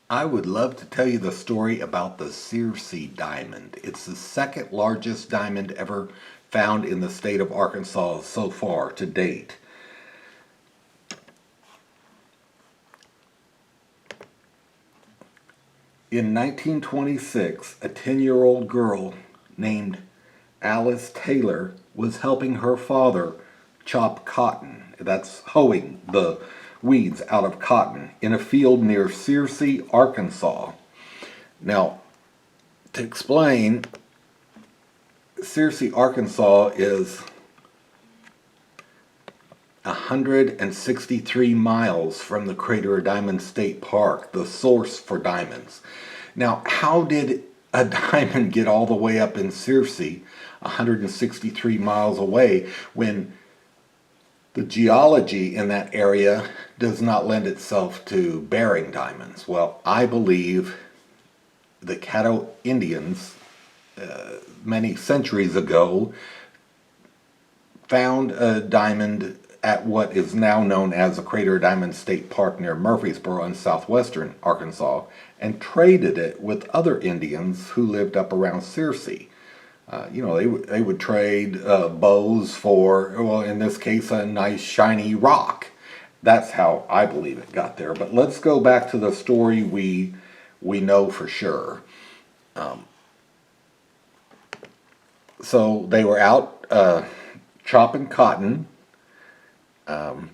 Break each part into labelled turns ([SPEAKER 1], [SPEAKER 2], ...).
[SPEAKER 1] I would love to tell you the story about the Searcy Diamond. It's the second largest diamond ever found in the state of Arkansas so far to date. In 1926, a 10-year-old girl named Alice Taylor was helping her father chop cotton. That's hoeing the weeds out of cotton in a field near Searcy, Arkansas. Now, to explain, Searcy, Arkansas is 163 miles from the Crater of Diamond State Park, the source for diamonds. Now, how did a diamond get all the way up in Searcy, 163 miles away, when the geology in that area does not lend itself to bearing diamonds? Well, I believe the Caddo Indians, many centuries ago, found a diamond at what is now known as the Crater Diamond State Park near Murfreesboro in southwestern Arkansas, and traded it with other Indians who lived up around Searcy. They would trade bows for, well, in this case, a nice shiny rock. That's how I believe it got there. But let's go back to the story we know for sure. So they were out chopping cotton. Um,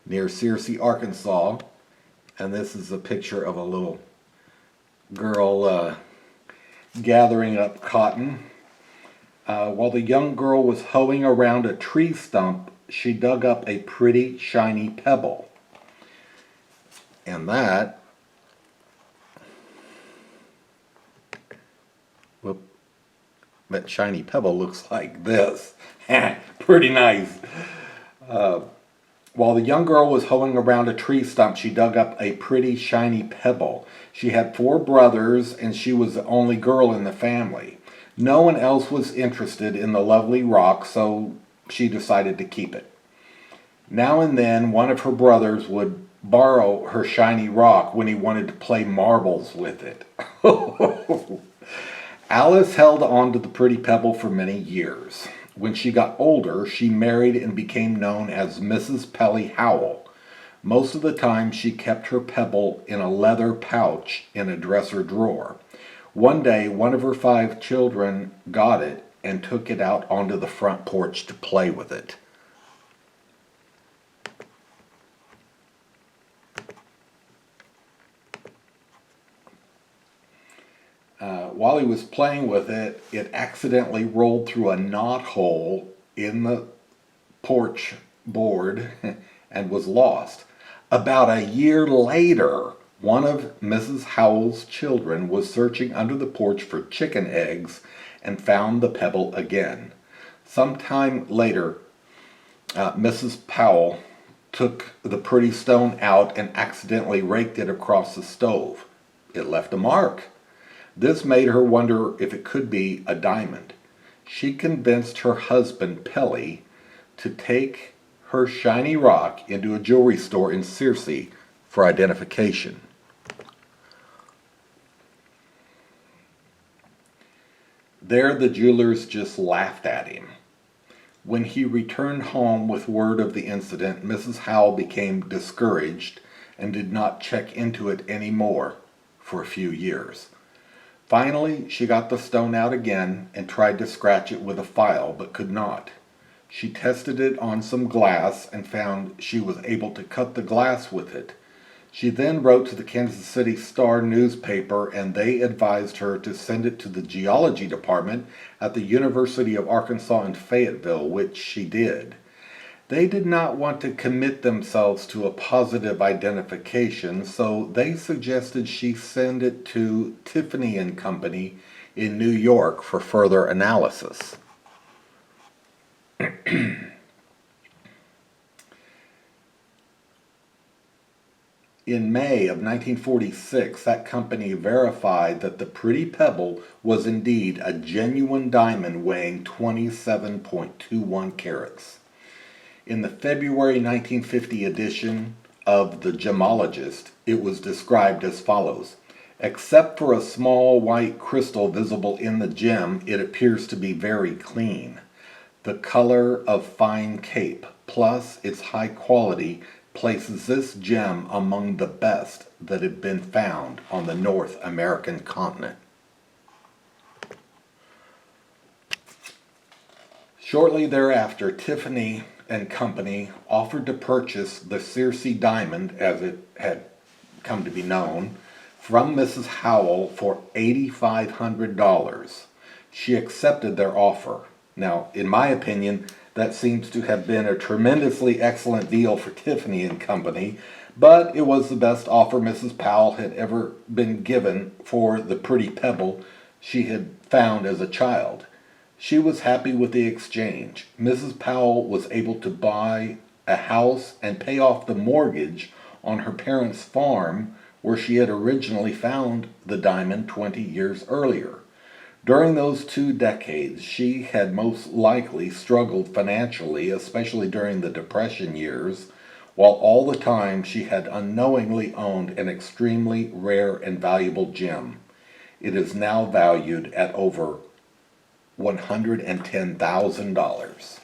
[SPEAKER 1] Near Searcy, Arkansas, and this is a picture of a little girl gathering up cotton. While the young girl was hoeing around a tree stump, she dug up a pretty shiny pebble. And that shiny pebble looks like this. Pretty nice. While the young girl was hoeing around a tree stump, she dug up a pretty shiny pebble. She had 4 brothers, and she was the only girl in the family. No one else was interested in the lovely rock, so she decided to keep it. Now and then, one of her brothers would borrow her shiny rock when he wanted to play marbles with it. Alice held on to the pretty pebble for many years. When she got older, she married and became known as Mrs. Pelly Howell. Most of the time, she kept her pebble in a leather pouch in a dresser drawer. One day, one of her 5 children got it and took it out onto the front porch to play with it. While he was playing with it, it accidentally rolled through a knot hole in the porch board and was lost. About a year later, one of Mrs. Howell's children was searching under the porch for chicken eggs and found the pebble again. Sometime later, Mrs. Powell took the pretty stone out and accidentally raked it across the stove. It left a mark. This made her wonder if it could be a diamond. She convinced her husband, Pelly, to take her shiny rock into a jewelry store in Searcy for identification. There, the jewelers just laughed at him. When he returned home with word of the incident, Mrs. Howell became discouraged and did not check into it anymore for a few years. Finally, she got the stone out again and tried to scratch it with a file, but could not. She tested it on some glass and found she was able to cut the glass with it. She then wrote to the Kansas City Star newspaper, and they advised her to send it to the geology department at the University of Arkansas in Fayetteville, which she did. They did not want to commit themselves to a positive identification, so they suggested she send it to Tiffany and Company in New York for further analysis. In May of 1946, that company verified that the pretty pebble was indeed a genuine diamond weighing 27.21 carats. In the February 1950 edition of the Gemologist, it was described as follows. Except for a small white crystal visible in the gem, it appears to be very clean. The color of fine cape, plus its high quality, places this gem among the best that have been found on the North American continent. Shortly thereafter, Tiffany and Company offered to purchase the Searcy Diamond, as it had come to be known, from Mrs. Howell for $8,500. She accepted their offer. Now, in my opinion, that seems to have been a tremendously excellent deal for Tiffany and Company, but it was the best offer Mrs. Powell had ever been given for the pretty pebble she had found as a child. She was happy with the exchange. Mrs. Powell was able to buy a house and pay off the mortgage on her parents' farm where she had originally found the diamond 20 years earlier. During those 2 decades, she had most likely struggled financially, especially during the Depression years, while all the time she had unknowingly owned an extremely rare and valuable gem. It is now valued at over $110,000.